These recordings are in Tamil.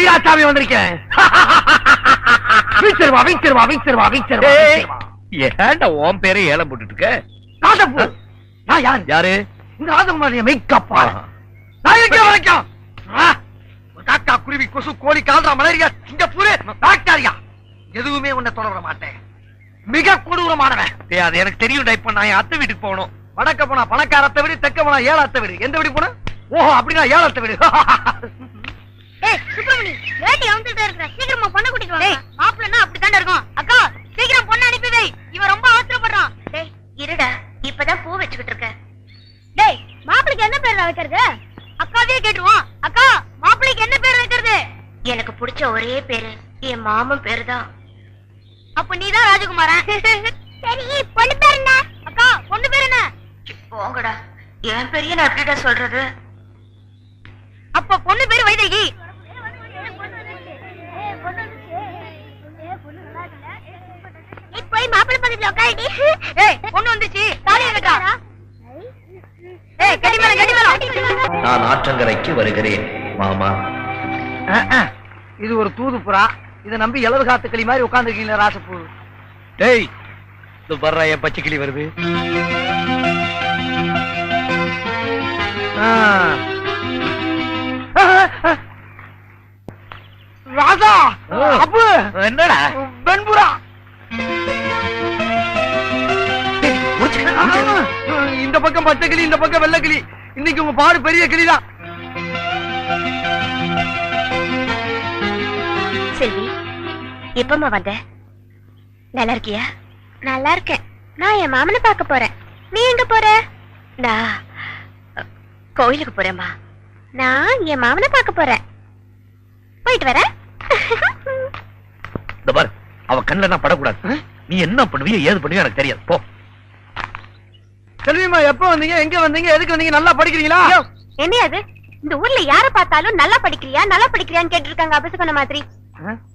வீராசாமி வந்திருக்கேன். வீச்சர்வா வீச்சர்வா வீச்சர்வா வீச்சர்வா. ஏன்டா உன் பேரை ஏலம் போட்டுட்டு இருக்க? ராஜப்பூர். நான் யாரு? யாரு? இந்த ராஜகுமாரிய மேக்கப்பா. நான் இருக்கிற வரைக்கும் காக்கா குருவி கொசு கோழி கால்ரா மலேரியா சிங்கப்பூர் பாக்டீரியா எதுவுமே உன்னை தொடர மாட்டேன். மிக கொடூரமானவன். அது எனக்கு தெரியும். இப்ப நான் என் அத்தை வீட்டுக்கு போகணும். வடக்க போனா பணக்காரத்தை விடு, தெற்க போனா ஏழாத்த விடு. எந்த வீடு போன? ஓஹோ அப்படின்னா ஏழாத்த விடு. சுப்பிரமணி லேட்டி வந்துட்டே இருக்க. சீக்கிரமா பொண்ணு கூட்டிட்டு வா. மாப்பிள்ளனா அப்படிதான் இருக்கும். அக்கா சீக்கிரம் பொண்ணு அனுப்பி வை. இவன் ரொம்ப அவசரப்படுறான். டேய் இருடா, இப்பதான் பூ வச்சுக்கிட்டு இருக்க. டேய் மாப்பிளைக்கு என்ன பேர் வைக்கிறது? அக்காவே கேட்டுருவான். அக்கா மாப்பிளைக்கு என்ன பேர் வைக்கிறது? எனக்கு பிடிச்ச ஒரே பேரு என் மாமன் பேரு தான். அப்ப நீதான் ராஜகுமாரன். சரி பொண்ணு பேர் என்ன? அக்கா பொண்ணு பேர் என்ன? போங்கடா, என் பெரிய நான் எப்படிடா சொல்றது? அப்ப பொண்ணு பேரு வைதேகி. நீ போய் மாப்பிள்ளை பக்கத்துல உட்காருடி. ஏய் பொண்ணு வந்துச்சு, தாலி எடுக்கா. ஏய் கடி மேல. நான் ஆற்றங்கரைக்கு வருகிறேன் மாமா. இது ஒரு தூது புறா. இதை நம்பி இளவு காத்து கிளி மாதிரி உட்கார்ந்துருக்கீங்களா ராசப்பூ? டேய் இது வர்ற என் பச்சை கிளி வருது. ராஜா அப்பு என்னடா வெண்புறா. இந்த பக்கம் பச்சை கிளி, இந்த பக்கம் வெள்ளை கிளி. இன்னைக்கு உங்க பாடு பெரிய கிளிதான். செல்வி எப்பமா வந்த? நல்லா இருக்கியா? நல்லா இருக்கேன். நான் என் மாமனை பார்க்க போறேன். நீ எங்க போற? நான் கோயிலுக்கு போறேம்மா. நான் என் மாமனை பார்க்க போறேன். போயிட்டு வரேன். இந்த பாரு, அவ கண்ணுல நான் படக்கூடாது. நீ என்ன பண்ணுவியோ ஏது பண்ணுவியோ எனக்கு தெரியாது. போ. செல்விமா எப்ப வந்தீங்க? எங்க வந்தீங்க? எதுக்கு வந்தீங்க? நல்லா படிக்கிறீங்களா? என்ன அது? இந்த ஊர்ல யார பார்த்தாலும் நல்லா படிக்கிறியா நல்லா படிக்கிறியான்னு கேட்டு இருக்காங்க. அபசகன மாதிரி.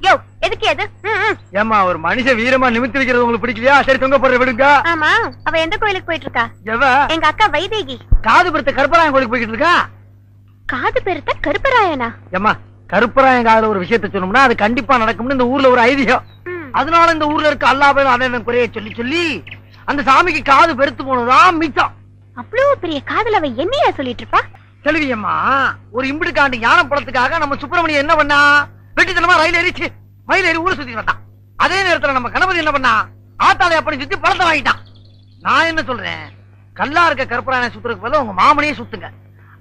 யோ எதுக்கு அது? ஏமா ஒரு மனுஷ வீரமா நிமித்தி வைக்கிறது உங்களுக்கு பிடிக்கலையா? சரி தொங்க போடுற விடுங்க. ஆமா, அவ எந்த கோயிலுக்கு போயிட்டு இருக்கா? எங்க அக்கா வைதேகி. காது பெருத்த கருப்பராயன் கோயிலுக்கு போயிட்டு இருக்கா. காது பெருத்த கருப்பராயனா? ஏமா கருப்பராயன் காதுல ஒரு விஷயத்த சொன்னோம்னா அது கண்டிப்பா நடக்கும்னு இந்த ஊர்ல ஒரு ஐதீகம். அதனால இந்த ஊர்ல இருக்க அல்லாஹ் அண்ணன் குறைய சொல்லி சொல்லி அந்த சாமிக்கு காது பெருத்து போனதுதான் மிச்சம். அவ்வளவு பெரிய காதுல அவ என்னையா சொல்லிட்டு இருப்பா? செல்வியம்மா ஒரு இம்பிடு காண்டு ஞானம் படத்துக்காக நம்ம சுப்பிரமணியம் என்ன பண்ணா? வெட்டித்தனமா ரயில் ஏறிச்சு மயில் ஏறி ஊரை சுத்தி வந்தான். அதே நேரத்துல நம்ம கணபதி என்ன பண்ணா? ஆத்தாலை அப்படி சுத்தி பழத்தை வாங்கிட்டான். நான் என்ன சொல்றேன், கல்லா இருக்க கருப்பராயனை சுத்துறதுக்கு பதிலா உங்க மாமனையே சுத்துங்க.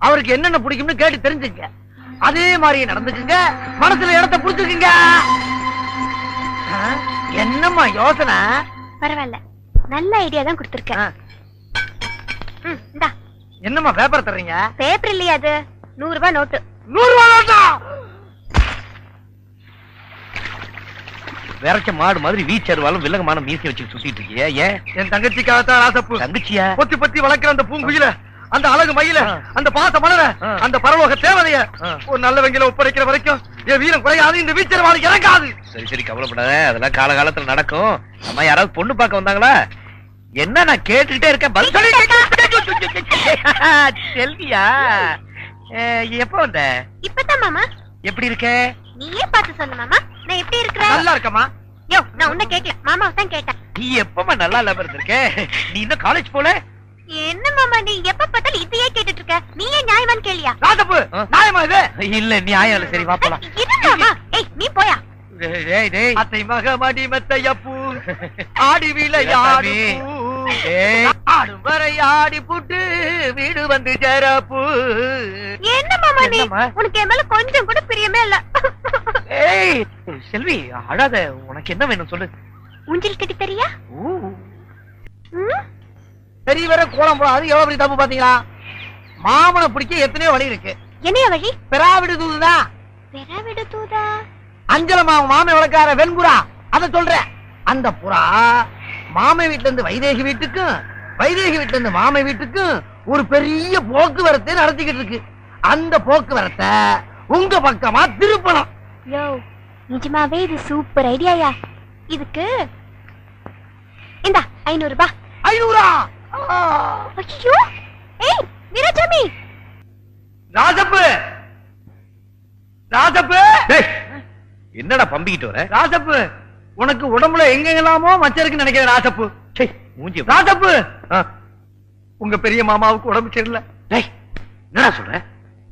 அவருக்கு என்னென்ன பிடிக்கும்னு கேட்டு தெரிஞ்சுங்க. அதே மாதிரியே நடந்துக்குங்க. மனசுல இடத்தை புடிச்சுக்குங்க. என்னம்மா யோசனை? பரவாயில்ல, நல்ல ஐடியா தான் கொடுத்திருக்கேன். என்னம்மா பேப்பர் தர்றீங்க? பேப்பர் இல்லையா அது? 100 ரூபாய் நோட்டு. 100 ரூபாய் நோட்டா? வேறச்ச மாடு மாதிரி வீச்சருவாலும் வில்லகமான மீசி வச்சு சுத்திட்டு இருக்கிய. ஏன்? என் தங்கச்சிக்காகத்தான் ராசப்பு. தங்கச்சியா? பொத்தி பொத்தி வளர்க்கிற அந்த பூங்குயில, அந்த அழகு மயில, அந்த பாச மலர, அந்த பரலோக தேவதைய ஒரு நல்ல வங்கியில ஒப்படைக்கிற வரைக்கும் என் வீரம் குறையாது. இந்த வீச்சருவாளு இறங்காது. சரி சரி கவலைப்படாத, அதெல்லாம் காலகாலத்துல நடக்கும். அம்மா யாராவது பொண்ணு பார்க்க வந்தாங்களா? என்ன நான் கேட்டுக்கிட்டே இருக்கேன், பதில் சொல்லி. செல்வியா எப்ப வந்த? இப்பதான் மாமா. எப்படி இருக்க? நீயே பார்த்து சொல்லு மாமா. நான் எப்படி இருக்கிறேன்? நல்லா இருக்கமா. யோ நான் உன்ன கேட்கல, மாமாவை தான் கேட்டேன். நீ எப்பமா நல்லா இல்லாம இருந்திருக்க? நீ இன்னும் காலேஜ் போல? என்ன மாமா நீ எப்ப பார்த்தாலும் இதையே கேட்டுட்டு இருக்க? நீயே நியாயமான்னு கேளியா? ராசப்பு நியாயமா இது? இல்ல நியாயம் இல்ல. சரி வா போலாம். இது மாமா. ஏய் நீ போயா. டேய் டேய் அத்தை மக மடி மெத்தையப்பூ ஆடி விளையாடு ஆடும் வரை ஆடி புட்டு வீடு வந்து சேரப்பூ. என்ன மாமா நீ? உனக்கு என் மேல கொஞ்சம் கூட பிரியமே இல்ல. ஏய் செல்வி அழாத. உனக்கு என்ன வேணும் சொல்லு. ஊஞ்சல் கட்டி தெரியா? சரி வர கோலம் போல அது எவ்வளவு பெரிய தப்பு பாத்தீங்களா? மாமனை பிடிக்க எத்தனையோ வழி இருக்கு. என்னைய வழி? பெறாவிடு தூதுதான். பெறாவிடு தூதா? அஞ்சல மாமை வளர்க்கார வெண்புறா அத சொல்றேன். அந்த புறா மாமை வீட்டுல இருந்து வைதேகி வீட்டுக்கும் வைதேகி வீட்டுல இருந்து மாமை வீட்டுக்கும் ஒரு பெரிய போக்குவரத்தை நடத்திக்கிட்டு இருக்கு. அந்த போக்குவரத்தை உங்க பக்கமா திருப்பணும். யோ நிஜமாவே இது சூப்பர் ஐடியாயா. இதுக்கு இந்த 500 ரூபாய். 500? ஐயோ ஏய் வீராசாமி. ராஜப்பு ராஜப்பு. என்னடா பம்பிக்கிட்டு வர? ராசப்பு, உனக்கு உடம்புல எங்கெல்லாமோ மச்சம் இருக்குன்னு நினைக்கிறேன் ராசப்பு. சே, மூஞ்சி. ராசப்பு, உங்க பெரிய மாமாவுக்கு உடம்பு சரியில்லை. டேய், என்னடா சொல்ற?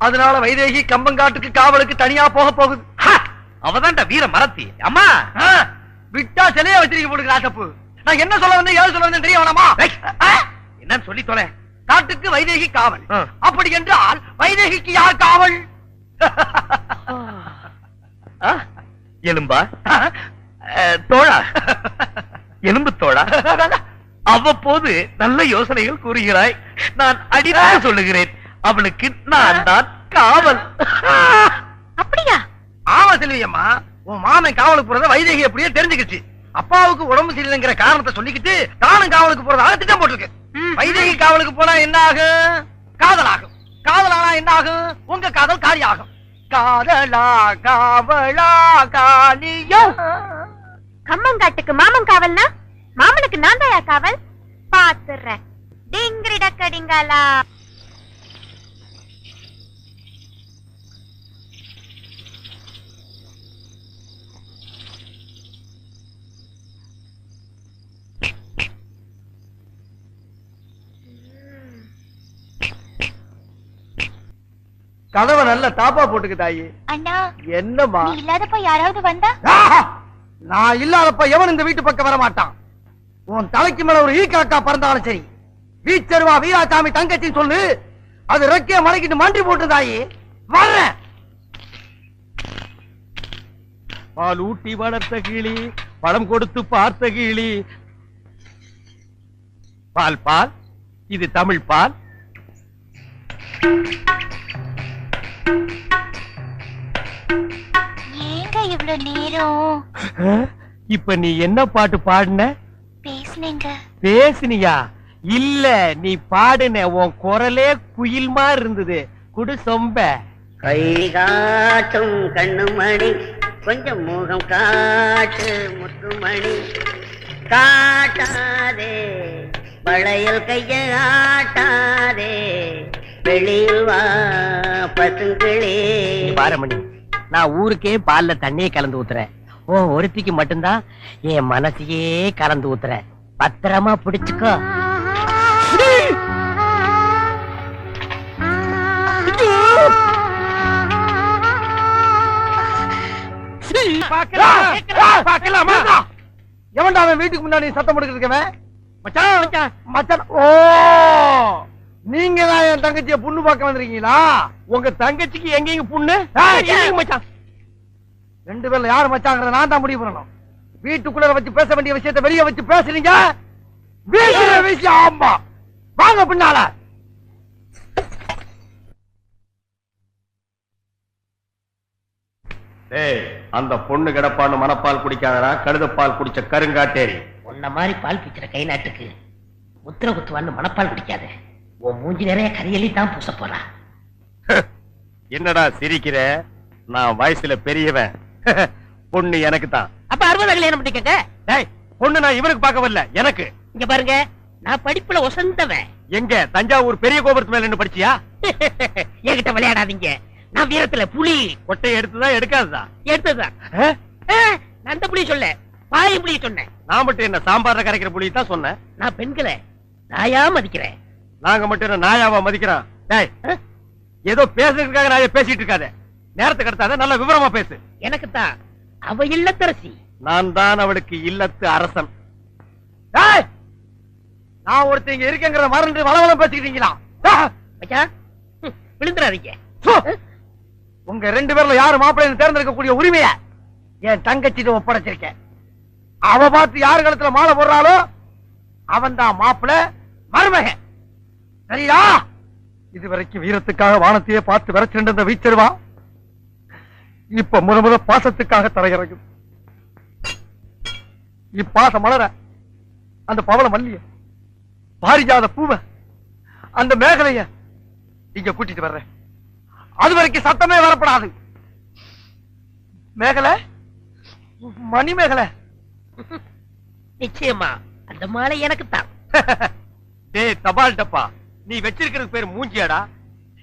அதனால வைதேகி கம்பங்காட்டுக்கு காவலுக்கு தனியா போக போகுது. அவதான்டா வீர மரத்தி. அம்மா, விட்டா சிலையா வச்சிருக்க போடுங்க ராசப்பு. நான் என்ன சொல்ல வந்தேன், ஏது சொல்ல வந்தேன் தெரிய வேணாமா? என்னன்னு சொல்லி தொலை. காட்டுக்கு வைதேகி காவல். அப்படி என்றால் வைதேகிக்கு யார் காவல்? எலும்பா? தோழா, எலும்பு தோழா. அவ்வப்போது நல்ல யோசனைகள் கூறுகிறாய். நான் அடித்து சொல்லுகிறேன், அவளுக்கு நான் தான் காவல். அப்படியா? ஆமா செல்வியம்மா, உன் மாமன் காவலுக்கு போறத வைதேகி அப்படியே தெரிஞ்சுக்கிச்சு. அப்பாவுக்கு உடம்பு சரியில்லைங்கிற காரணத்தை சொல்லிக்கிட்டு தானும் காவலுக்கு போறதாக திட்டம் போட்டிருக்கு. வைதேகி காவலுக்கு போனா என்ன ஆகும்? காதலாகும். காதலானா என்ன ஆகும்? உங்க காதல் காரியாகும். காதலா காவலா காலியா. கம்மங்காட்டுக்கு மாமன் காவல்னா மாமனுக்கு நான் தான் காவல். பாத்துறேன். டிங்கிரி டக்கடிங்காலா. கதவை நல்ல தாப்பா போட்டுக்கு தாயி. அண்ணா, என்னம்மா? நீ இல்லாதப்ப யாராவது வந்தா? நான் இல்லாதப்ப எவன் இந்த வீட்டு பக்கம் வர மாட்டான். உன் தலைக்கு மேல ஒரு ஈக்காக்கா பறந்தாலும் சரி, வீச்சருவா வீராசாமி தங்கச்சின்னு சொல்லு, அது ரெக்கைய மலைக்கிட்டு மண்டி போட்டு தாயி. வர்றேன். பால் ஊட்டி வளர்த்த கிளி, பழம் கொடுத்து பார்த்த கிளி. பால் பால், இது தமிழ் பால். ஏங்க இவ்வளவு நேரம்? இப்ப நீ என்ன பாட்டு பாடுன? பேசுனீங்க. பேசுனியா? இல்ல, நீ பாடுன. உன் குரலே குயில் மாதிரி இருந்தது. குடு சொம்ப. கை காட்டும் கண்ணுமணி, கொஞ்சம் முகம் காட்டு முத்துமணி. காட்டாதே வளையல் கைய ஆட்டாதே, வெளியில் வா பசுங்கிளே. பாரமணி, நான் ஊருக்கே பால்ல தண்ணியே கலந்து ஊத்துறேன். ஓ ஒருத்திக்கு மட்டும்தான் என் மனசையே கலந்து ஊத்துறேன். பத்திரமா பிடிச்சுக்கோ. எவன்டா அவன் வீட்டுக்கு முன்னாடி சத்தம் போட்டுக்கிட்டு இருக்கவன்? மச்சான் மச்சான் மச்சான். ஓ, நீங்க தான் என் தங்கச்சிய பொண்ணு பார்க்க வந்திருக்கீங்களா? உங்க தங்கச்சிக்கு எங்கேயும் புண்ணு? மச்சான், ரெண்டு பேர்ல யாரு மச்சாங்கிறத நான் தான் முடிவு பண்ணணும். வீட்டுக்குள்ள வச்சு பேச வேண்டிய விஷயத்தை வெளியே வச்சு பேசுறீங்க. வீட்டுல விஷயம். ஆமா, வாங்க பின்னால. டேய், அந்த பொண்ணு கிடப்பான்னு மனப்பால் குடிக்காதடா, கழுதப்பால் குடிச்ச கருங்காட்டேரி. உன்ன மாதிரி பால் பிச்சுற கை நாட்டுக்கு முத்திர குத்துவான்னு மனப்பால் குடிக்காத. உன் மூஞ்சி நிறைய கரியலி தான் பூச போறா. என்னடா சிரிக்கிற? நான் வயசுல பெரியவன். பொண்ணு எனக்கு தான். அப்ப 60 கல்யாணம் பண்ணிக்கங்க. டேய், பொண்ணு நான் இவனுக்கு பார்க்க வரல, எனக்கு. இங்க பாருங்க, நான் படிப்புல ஒசந்தவன். எங்க தஞ்சாவூர் பெரிய கோபுரத்து மேல நின்னு படிச்சியா? என்கிட்ட விளையாடாதீங்க. நான் வீரத்துல புலி. கொட்டையை எடுத்துதான் எடுக்காதுதான்? எடுத்ததுதான். நான் அந்த புலிய சொல்ல, பாய புலிய சொன்னேன். நான் மட்டும் என்ன சாம்பார்ல கரைக்கிற புலி தான் சொன்னேன். நான் பெண்களை நாயா மதிக்கிறேன். நாங்க மட்டும் என்ன நாயாவா மதிக்கிறோம்? டேய், ஏதோ பேசுறதுக்காக நாய பேசிட்டு இருக்காத. நேரத்துக்கு கடத்தாத, நல்ல விவரமா பேசு. எனக்கு தான் அவ இல்லத்தரசி. நான் தான் அவளுக்கு இல்லத்து அரசன். டேய், நான் ஒருத்தங்க இருக்கேங்கிறத மறந்து வளவளம் பேசிக்கிட்டீங்களா? மச்சான், விழுந்துறாதீங்க. உங்க ரெண்டு பேர்ல யாரு மாப்பிள்ளைன்னு தேர்ந்தெடுக்கக்கூடிய உரிமைய என் தங்கச்சிட்டு ஒப்படைச்சிருக்கேன். அவ பார்த்து யாரு கழுத்துல மாலை போடுறாளோ அவன் தான் மாப்பிள்ள மருமக. சரியா? இதுவரைக்கும் வீரத்துக்காக வானத்தையே பார்த்து விரைச்சிட்டு இருந்த வீச்சருவா இப்ப முத பாசத்துக்காக தரையிறங்கும். இப்பாசம் மலர அந்த பவள மல்லிய, பாரிஜாத பூவ, அந்த மேகலைய இங்க கூட்டிட்டு வர்றேன். அது வரைக்கும் சத்தமே வரப்படாது. மேகலை, மணி மேகலை. நிச்சயமா அந்த மாலை எனக்கு தான். டேய் தபால் டப்பா, நீ வச்சிருக்கிறது பேர் மூஞ்சியாடா?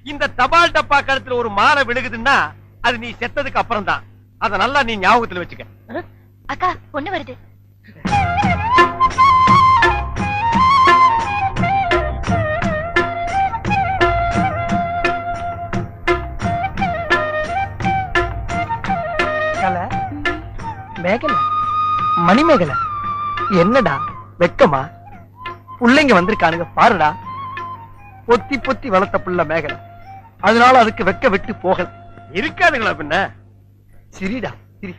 இந்த தபால் டப்பா கழுத்துல ஒரு மாலை விழுகுதுன்னா அது நீ செத்ததுக்கு அப்புறம் தான். அத நல்லா நீ ஞாபகத்துல வச்சுக்க. அக்கா பொண்ணு வருது. மேகலை, மணிமேகலை, என்னடா வெக்கமா? புள்ளைங்க வந்திருக்கானுங்க பாருடா. பொத்தி பொத்தி வளர்த்த புள்ள மேகலை, அதனால அதுக்கு வெக்க விட்டு போகல. இருக்காதுங்களா பின்ன? சிரிடா சிரி.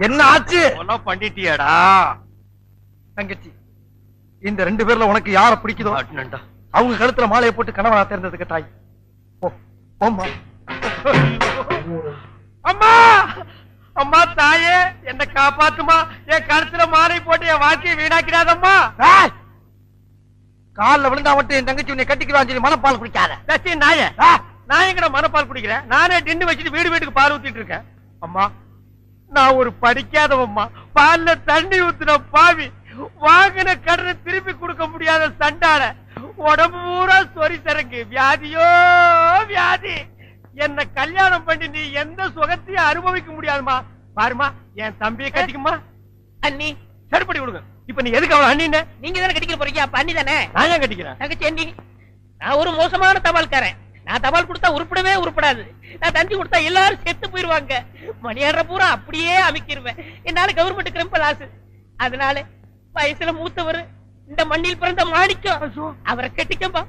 என்ன ஆச்சு? பண்ணிட்டியாடா தங்கச்சி, இந்த 2 பேர்ல உனக்கு யார பிடிக்குதோ அவங்க கழுத்துல மாலையை போட்டு கணவனா தேர்ந்ததுக்கு தாய். போம்மா. அம்மா அம்மா தாயே என்ன காப்பாத்துமா. என் கழுத்துல மாலை போட்டு என் வாழ்க்கையை வீணாக்கிறாதம்மா. காலில் விழுந்தா மட்டும் என் தங்கச்சி உன்னை கட்டிக்குவான்னு சொல்லி மனப்பால் குடிக்காத. நாய நான் எங்கட மனப்பால் குடிக்கிறேன்? நானே டின்னு வச்சுட்டு வீடு வீட்டுக்கு பால் ஊத்திட்டு இருக்கேன். அம்மா நான் ஒரு படிக்காதவம்மா. பால்ல தண்ணி ஊத்துன பாவி, வாங்கின கடனை திருப்பி கொடுக்க முடியாத சண்டால, உடம்பு பூரா சொறி தரங்கு, வியாதியோ வியாதி. என்ன கல்யாணம் பண்ணி நீ எந்த சுகத்தையும் அனுபவிக்க முடியாதுமா. பாருமா என் தம்பியை கட்டிக்குமா. அண்ணி சரிப்படி கொடுங்க. இப்ப நீ எதுக்கு அவன் அண்ணி? நீங்க தானே கட்டிக்க போறீங்க, அப்ப அண்ணி தானே. நான் ஏன் கட்டிக்கிறேன்? தங்கச்சி அண்ணி, நான் ஒரு மோசமான தபால்காரன். நான் தபால் கொடுத்தா உருப்படவே உருப்படாது. நான் தந்தி கொடுத்தா எல்லாரும் செத்து போயிருவாங்க. மணியாடுற பூரா அப்படியே அமைக்கிருவேன். என்னால கவர்மெண்ட் கிரம்பல் ஆசு. அதனால வயசுல மூத்தவர், இந்த மண்ணில் பிறந்த மாணிக்கம், அவரை கட்டிக்கப்பா.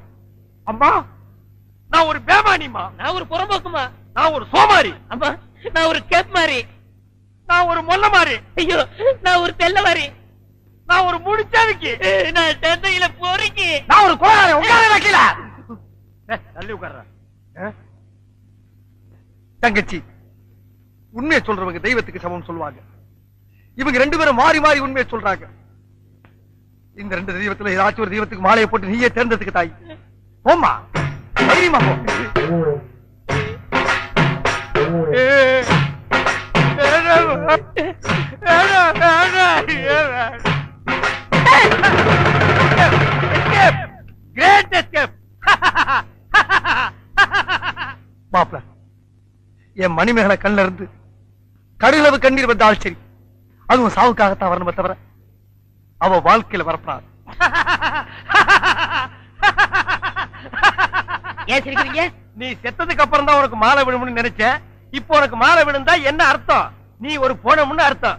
அம்மா நான் ஒரு பேமானிமா. நான் ஒரு புறம்போக்குமா. நான் ஒரு சோமாரி. அம்மா நான் ஒரு கேப் மாறி. நான் ஒரு மொல்ல மாறி. ஐயோ நான் ஒரு தெல்ல மாறி. நான் ஒரு முடிச்சாவிக்கு. நான் தந்தையில போறீங்க. நான் ஒரு கோளாறு. உட்கார வைக்கல. தள்ளி உட்கார்ற. தங்கச்சி, உண்மையை சொல்றவங்க தெய்வத்துக்கு சமம் சொல்லுவாங்க. இவங்க 2 பேரும் மாறி மாறி உண்மையை சொல்றாங்க. இந்த 2 தெய்வத்துல ஏதாச்சும் ஒரு தெய்வத்துக்கு மாலையை போட்டு நீயே தேர்ந்ததுக்கு தாய். போம்மா, தைரியமா போ. Great escape. மாப்ள, என் மணிமேகலை கண்ணில இருந்து கடுகளவு கண்ணீர் வந்தால் சரி, அதுவும் சாவுக்காகத்தான் வரணுமே தவிர அவ வாழ்க்கையில வரப்படாது. ஏன் சிரிக்கிறீங்க? நீ செத்ததுக்கு அப்புறம் தான் உனக்கு மாலை விழும்னு நினைச்சேன். இப்போ உனக்கு மாலை விழுந்தா என்ன அர்த்தம்? நீ ஒரு போனமுன்னு அர்த்தம்.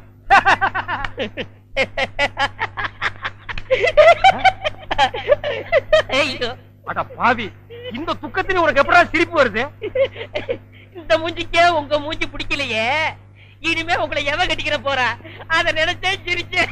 ஐயோ அட பாவி, இந்த துக்கத்தில உனக்கு எப்படா சிரிப்பு வருது? இந்த மூஞ்சிக்கே உங்க மூஞ்சி பிடிக்கலையே, இனிமே உங்களை எவ கட்டிக்கிற போறா, அத நினைச்சே சிரிச்சேன்.